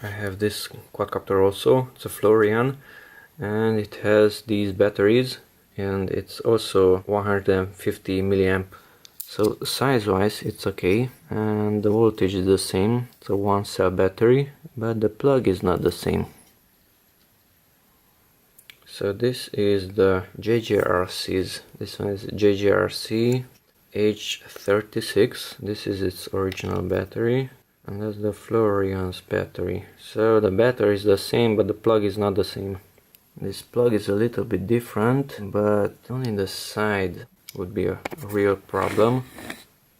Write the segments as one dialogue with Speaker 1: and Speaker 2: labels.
Speaker 1: I have this quadcopter also, it's a Floureon, and it has these batteries, and it's also 150 milliamp. So size wise it's okay, and the voltage is the same. It's a one cell battery, but the plug is not the same. So this is the JJRC's. This one is JJRC H36. This is its original battery. And that's the Floureon's battery. So the battery is the same, but the plug is not the same. This plug is a little bit different, but only the side would be a real problem.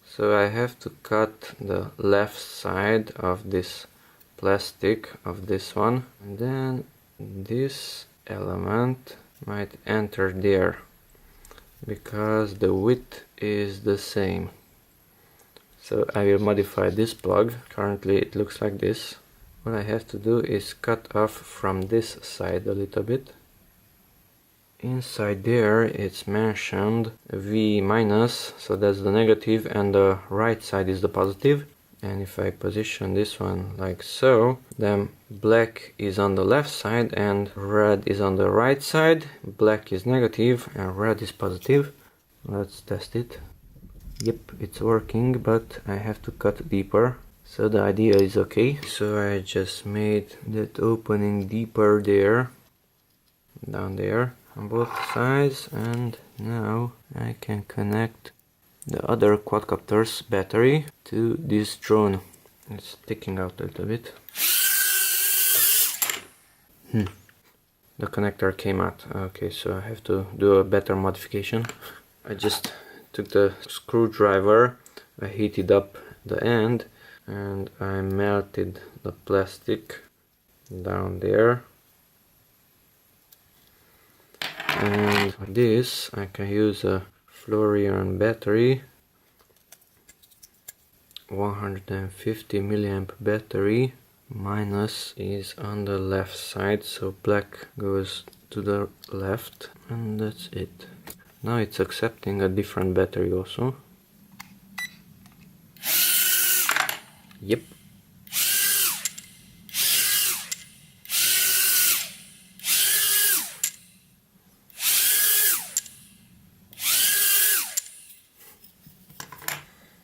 Speaker 1: So I have to cut the left side of this plastic of this one, and then this element might enter there because the width is the same. So I will modify this plug. Currently it looks like this. What I have to do is cut off from this side a little bit. Inside there it's mentioned V minus, so that's the negative, and the right side is the positive. And if I position this one like so, then black is on the left side and red is on the right side. Black is negative and red is positive. Let's test it. Yep, it's working, but I have to cut deeper. So the idea is okay. So I just made that opening deeper there, down there on both sides, and now I can connect the other quadcopter's battery to this drone. It's sticking out a little bit. The connector came out. Okay, so I have to do a better modification. I just took the screwdriver, I heated up the end, and I melted the plastic down there. And for this I can use a Floureon battery, 150 milliamp battery. Minus is on the left side, so black goes to the left, and that's it. Now it's accepting a different battery also. Yep.